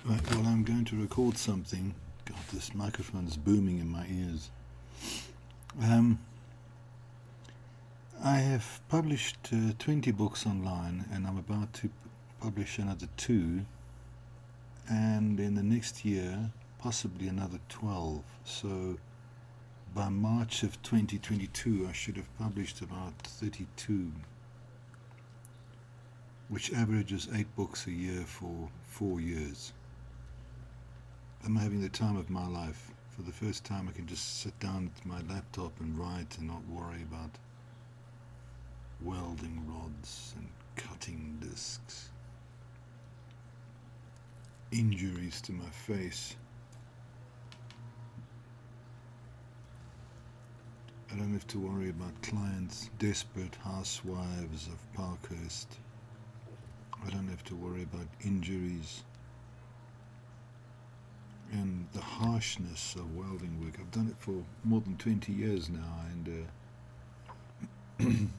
Right, well, I'm going to record something. God, this microphone is booming in my ears. Um, I have published 20 books online, and I'm about to publish another 2, and in the next year, possibly another 12. So by March of 2022, I should have published about 32, which averages 8 books a year for 4 years. I'm having the time of my life. For the first time, I can just sit down at my laptop and write and not worry about welding rods and cutting discs, injuries to my face. I don't have to worry about clients, desperate housewives of Parkhurst. I don't have to worry about injuries and the harshness of welding work. I've done it for more than 20 years now, and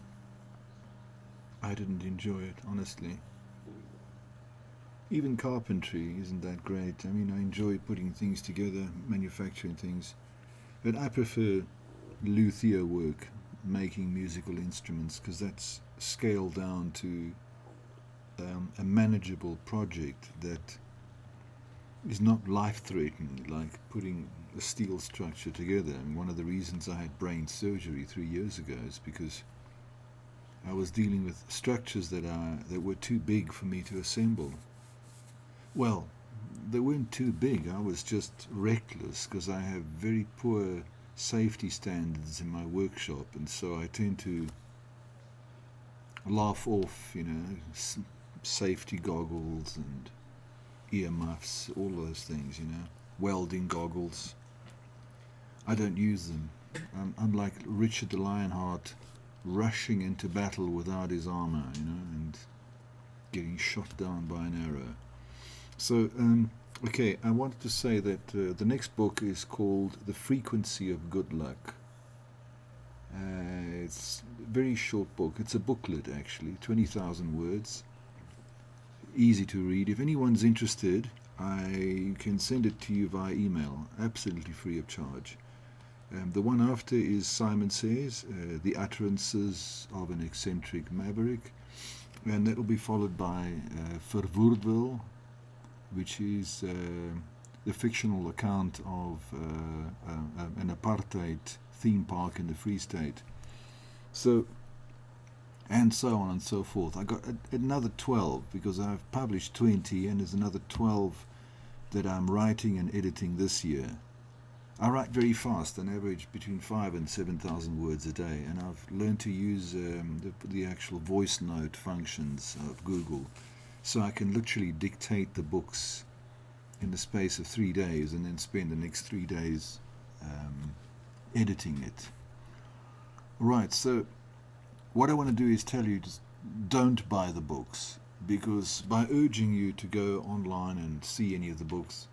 I didn't enjoy it, honestly. Even carpentry isn't that great. I mean, I enjoy putting things together, manufacturing things, but I prefer luthier work, making musical instruments, because that's scaled down to a manageable project that is not life-threatening, like putting a steel structure together. And one of the reasons I had brain surgery 3 years ago is because I was dealing with structures that were too big for me to assemble. Well, they weren't too big. I was just reckless because I have very poor safety standards in my workshop, and so I tend to laugh off, safety goggles and earmuffs, all those things, welding goggles. I don't use them. I'm like Richard the Lionheart rushing into battle without his armor, and getting shot down by an arrow. So, okay, I wanted to say that the next book is called The Frequency of Good Luck. It's a very short book. It's a booklet, actually, 20,000 words. Easy to read. If anyone's interested, I can send it to you via email, absolutely free of charge. The one after is Simon Says, The Utterances of an Eccentric Maverick, and that will be followed by Verwoerdwil, which is the fictional account of an apartheid theme park in the Free State. So, and so on and so forth. I got another 12 because I've published 20, and there's another 12 that I'm writing and editing this year. I write very fast, an average between 5 and 7,000 words a day, and I've learned to use the actual voice note functions of Google, so I can literally dictate the books in the space of 3 days and then spend the next 3 days editing it. Right, so what I want to do is tell you, just don't buy the books, because by urging you to go online and see any of the books,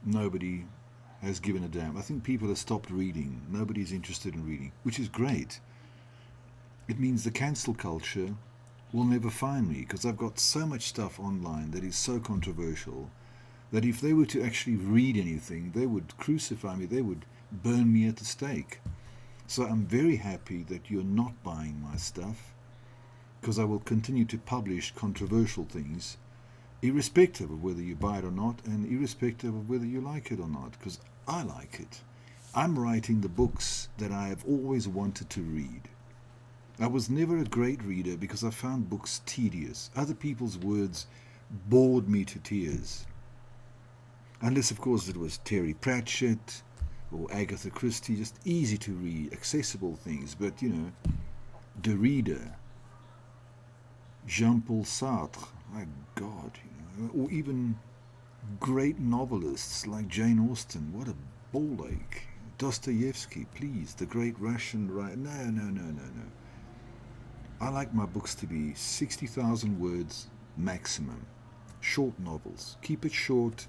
nobody has given a damn. I think people have stopped reading. Nobody's interested in reading, which is great. It means the cancel culture will never find me, because I've got so much stuff online that is so controversial that if they were to actually read anything, they would crucify me, they would burn me at the stake. So I'm very happy that you're not buying my stuff, because I will continue to publish controversial things, irrespective of whether you buy it or not, and irrespective of whether you like it or not, because I like it. I'm writing the books that I have always wanted to read. I was never a great reader because I found books tedious. Other people's words bored me to tears. Unless, of course, it was Terry Pratchett or Agatha Christie, just easy to read, accessible things. But, Derrida, Jean-Paul Sartre, my God, or even great novelists like Jane Austen. What a ball ache. Dostoevsky, please, the great Russian writer. No. I like my books to be 60,000 words maximum. Short novels. Keep it short.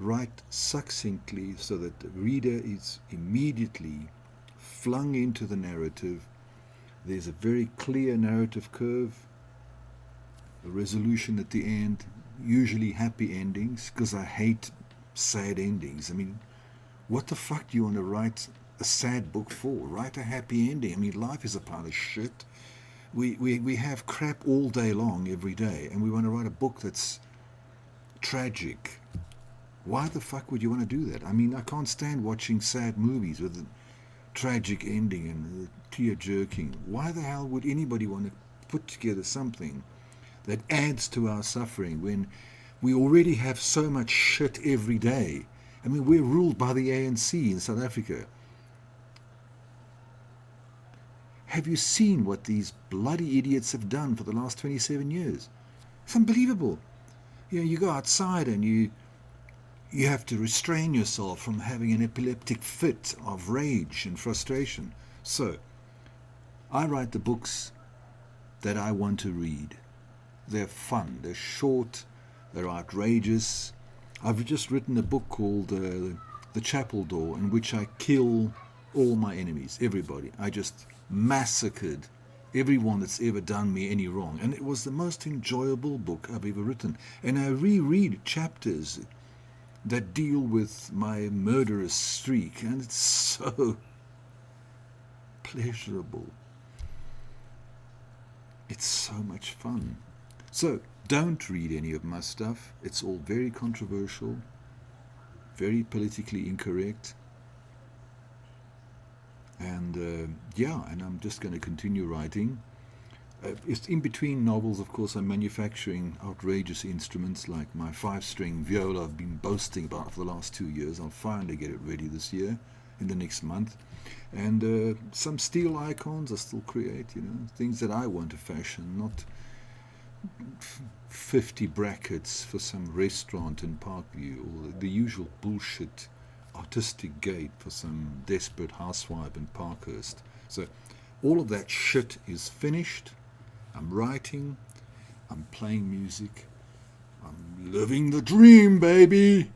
Write succinctly so that the reader is immediately flung into the narrative. There's a very clear narrative curve, a resolution at the end, usually happy endings, because I hate sad endings. I mean, what the fuck do you want to write a sad book for? Write a happy ending. I mean, life is a pile of shit. We have crap all day long, every day, and we want to write a book that's tragic. Why the fuck would you want to do that? I mean, I can't stand watching sad movies with a tragic ending and tear jerking. Why the hell would anybody want to put together something that adds to our suffering when we already have so much shit every day? I mean, we're ruled by the ANC in South Africa. Have you seen what these bloody idiots have done for the last 27 years? It's unbelievable. You know, you go outside and you have to restrain yourself from having an epileptic fit of rage and frustration. So, I write the books that I want to read. They're fun, they're short, they're outrageous. I've just written a book called The Chapel Door, in which I kill all my enemies, everybody. I just massacred everyone that's ever done me any wrong. And it was the most enjoyable book I've ever written. And I reread chapters that deal with my murderous streak, and it's so pleasurable. It's so much fun. So, don't read any of my stuff. It's all very controversial, very politically incorrect. And and I'm just going to continue writing. It's in between novels, of course, I'm manufacturing outrageous instruments like my 5-string viola I've been boasting about for the last 2 years. I'll finally get it ready this year, in the next month. And some steel icons I still create, you know, things that I want to fashion, not 50 brackets for some restaurant in Parkview, or the usual bullshit artistic gate for some desperate housewife in Parkhurst. So all of that shit is finished. I'm writing, I'm playing music, I'm living the dream, baby.